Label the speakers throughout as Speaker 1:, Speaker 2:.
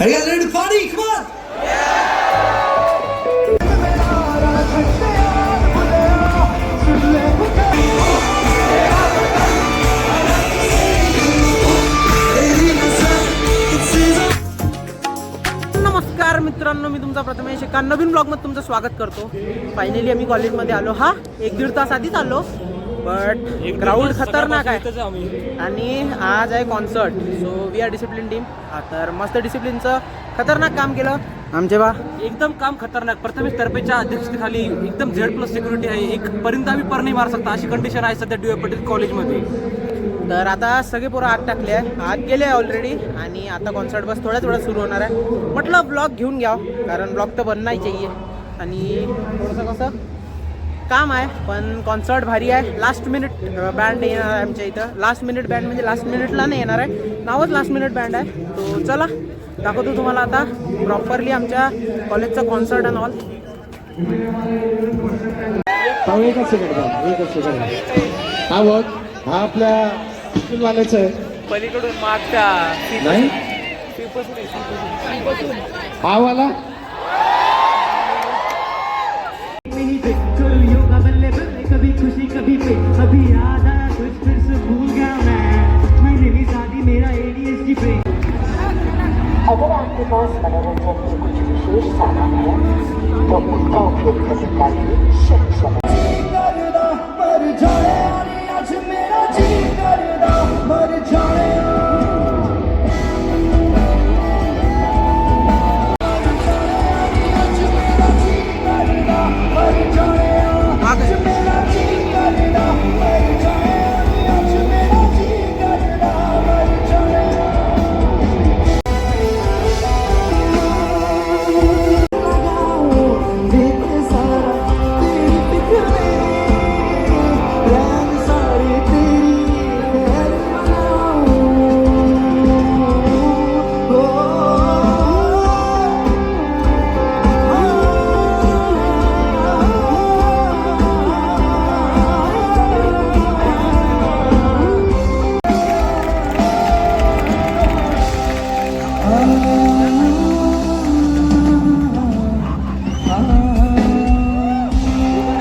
Speaker 1: Are you guys ready to party? Come on!
Speaker 2: नमस्कार मित्रांनो, मी तुमचा प्रथमेश एका नवीन ब्लॉगमध्ये तुमचं स्वागत करतो. फायनली आम्ही कॉलेजमध्ये आलो. हा 1-1.5 तास आधीच आलो, बट ग्राउंड खतरनाक आहे आणि आज आहे concert. So we are discipline team. तर मस्त डिसिप्लिनचं खतरनाक काम केलं आमचे बा.
Speaker 3: एकदम काम खतरनाक. प्रथमेश तरपेच्या अध्यक्षतेखाली एकदम Z+ सिक्युरिटी आहे. एक परिंदा बी पर नाही मारू शकता अशी कंडिशन आहे सध्या डी.वाय. पाटील कॉलेजमध्ये.
Speaker 2: तर आता सगळे पोरं आत टाकले आहे, आत गेले आहे ऑलरेडी आणि आता कॉन्सर्ट बस थोड्याच वेळात सुरू होणार आहे. म्हटलं ब्लॉग घेऊन घ्यावं, कारण ब्लॉग तर बनना चाहिए आणि थोडंसं कसं काम आहे. पण कॉन्सर्ट भारी आहे. लास्ट मिनिट बँड येणार आहे आमच्या इथं. लास्ट मिनिट बँड म्हणजे लास्ट मिनिटला नाही येणार आहे, नावच लास्ट मिनिट बँड आहे. तो चला दाखवतो तुम्हाला आता प्रॉपरली आमच्या कॉलेजचं कॉन्सर्ट अँड ऑल.
Speaker 4: हा बघ, हा आपल्या वाल्याच आहे.
Speaker 3: पलीकडून मागच्या
Speaker 4: नाही हा वाला
Speaker 5: कभी खुशी कभी पे अभी याद आया कुछ फिर से भूल गया मैंने भी शादी मेरा ADHD पे.
Speaker 6: अगर आपके पास मनोरंजन के कुछ विशेष सामान है तो उसका उपयोग करने का भी सक्षम है.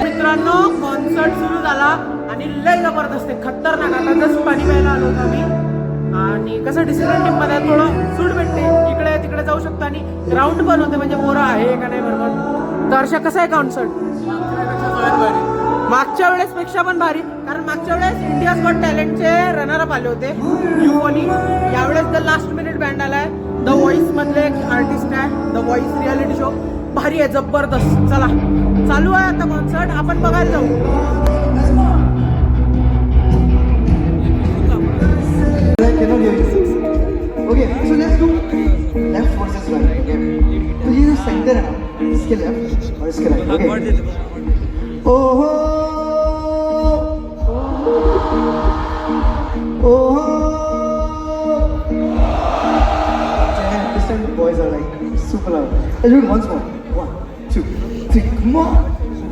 Speaker 2: मित्रांनो, कॉन्सर्ट सुरू झाला आणि लय जबरदस्त आहे, खतरनाक. आता जस्ट पाणी प्यायला आलो होतो आम्ही आणि कसं डिसिप्लिन टीम मध्ये थोडं सूट भेटते, इकडे तिकडे जाऊ शकतो आणि ग्राउंड पण होते, म्हणजे पोरं आहे का नाही बरोबर. तर अशा कसं आहे कॉन्सर्ट मागच्या वेळेस पेक्षा पण भारी, कारण मागच्या वेळेस इंडियाज गॉट टॅलेंटचे रनर अप आले होते युवनी. यावेळेस द लास्ट मिनिट बँड आलाय. द व्हॉइस मधले एक आर्टिस्ट आहे, द व्हॉइस रियालिटी शो भारी आहे, जबरदस्त. चला चालू आहे आता कॉन्सर्ट, आपण बघायला जाऊ.
Speaker 1: Okay, so let's do left versus right. Okay, तो ये जो सेंटर है ना, इसके लेफ्ट और इसके right. Okay. Oh oh. Damn, this time the boys are like super loud. Let's do it once more. 1, 2, 3, come on.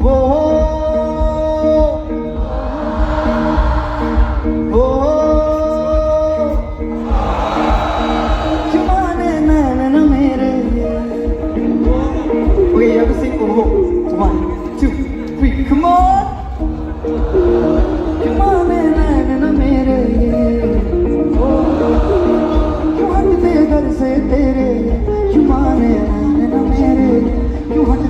Speaker 1: Oh oh. Okay, you have to sing oh. 1, 2, 3, come on. Come on, na mere ye. You hट दे घर से तेरे. You माने ना मेरे. You हट.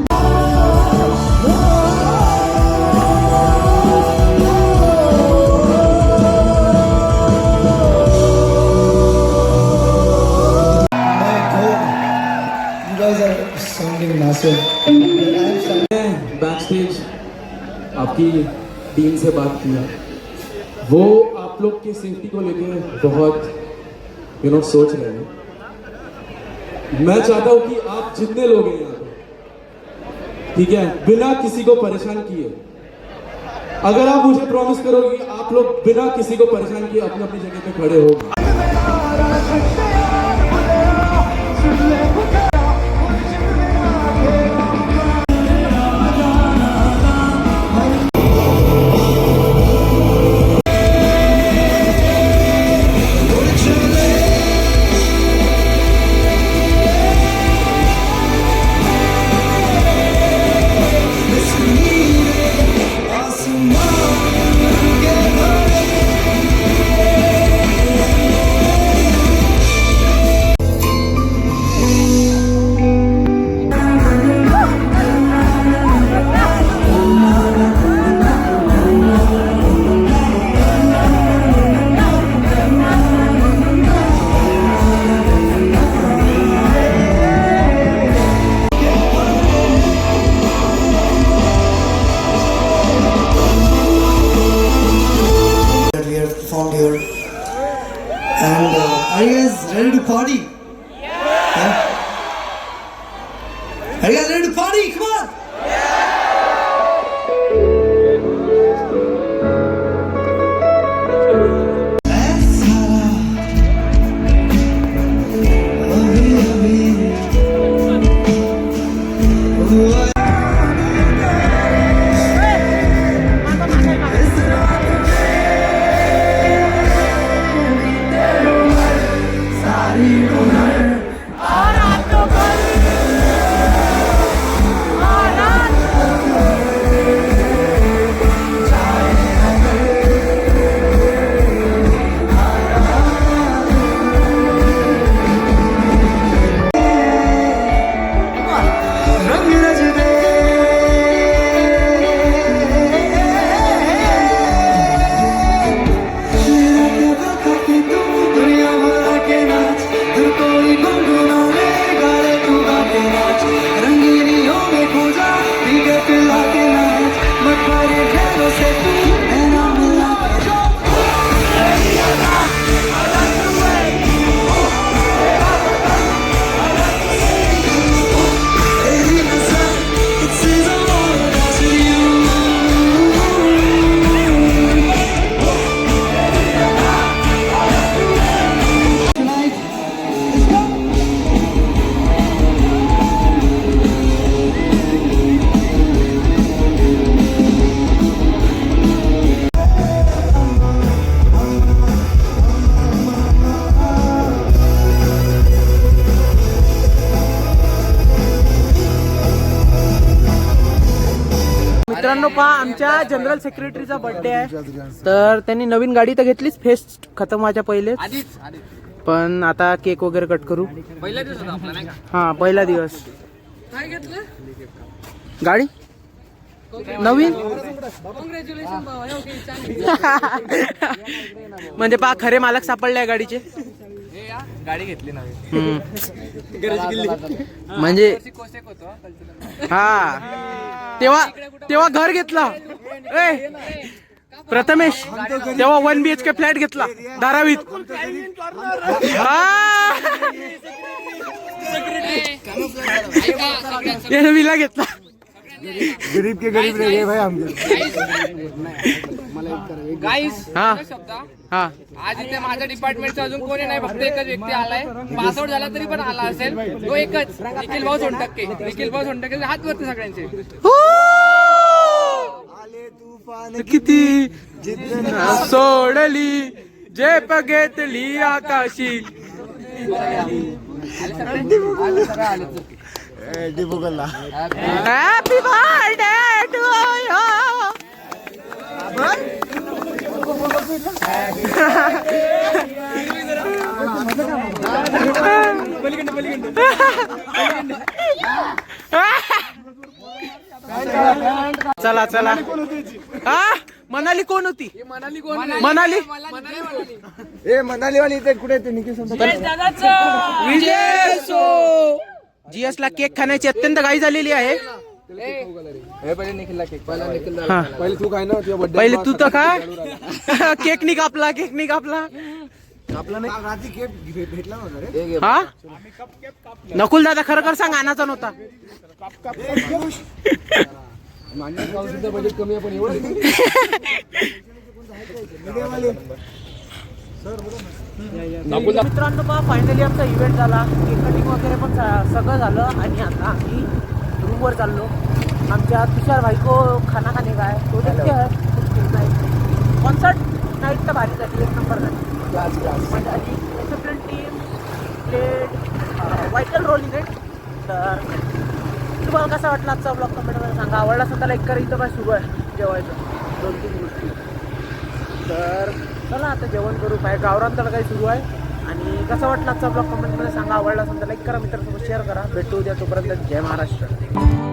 Speaker 1: You guys are sounding massive.
Speaker 4: Back stage आपकी टीम से बात किया, वो आप लोग की सेफ्टी को लेके बहुत सोच रहे हैं. मैं चाहता हूँ कि आप जितने लोग हैं यहाँ पे, ठीक है, बिना किसी को परेशान किए, अगर आप मुझे प्रॉमिस करोगे कि आप लोग बिना किसी को परेशान किए अपनी अपनी जगह पे खड़े हो.
Speaker 1: Are you guys ready to party? Come on!
Speaker 2: मित्रांनो पहा आमच्या जनरल सेक्रेटरीचा बर्थडे आहे तर त्यांनी नवीन गाडी तर घेतलीच फेस्ट खतम व्हायच्या पहिलेच पण आता केक वगैरे कट करू
Speaker 3: पहिला दिवस होता आपला नाही का
Speaker 2: हा पहिला दिवस
Speaker 3: काय घेतलं
Speaker 2: गाडी नवीन
Speaker 3: कॉंग्रॅच्युलेशन बाबा
Speaker 2: म्हणजे पहा खरे मालक सापडले आहे गाडीचे
Speaker 3: गाडी घेतली नवीन
Speaker 2: म्हणजे हा तेव्हा घर घेतला ए प्रथमेश तेव्हा 1 BHK फ्लॅट घेतला धारावीत विला घेतला
Speaker 1: गरीब के गरीब रह गए भाई हम
Speaker 3: गाईस
Speaker 2: हा हा
Speaker 3: आज इथे माझ्या डिपार्टमेंटचा अजून कोणी नाही फक्त एकच व्यक्ती आलाय पासआउट झाला तरी पण आला असेल तो एकच निखिल भाऊ सोनटक्के हात वरती सगळ्यांचे
Speaker 2: किती सोडली झेप घेतली आकाशी हॅपी बर्थडे टू यू चला चला हा मनाली कोण होती मनाली
Speaker 1: मनाली वाली इथे कुठे ते निखिल
Speaker 2: विजय सो जीएस ला केक खाण्याची अत्यंत घाई झालेली आहे हा. पहिले तू तर खा केक नाही कापला हा नकुल दादा खरं खरं सांग आणाचा नव्हता मित्रांनो पहा फायनली आमचा इव्हेंट झाला केक कटिंग वगैरे पण सगळं झालं आणि आता आम्ही रूमवर चाललो आमच्या तुषार भाईको खाना खाणे का है तो देखते है कॉन्सर्ट नाईट तर भारी झाली एक नंबर झाली different team played vital role in it तर तुम्हाला कसा वाटला आजचा ब्लॉग कमेंटमध्ये सांगा आवडला असेल तर लाईक करा इथं काय सुरू आहे जेवायचं 2-3 गोष्टी तर चला आता जेवण करू बाहेर गावरान तर काही सुरू आहे आणि कसा वाटला आजचा ब्लॉग कमेंटमध्ये सांगा आवडला असेल तर लाईक करा मित्रांसोबत शेअर करा भेटू उद्या तोपर्यंत जय महाराष्ट्र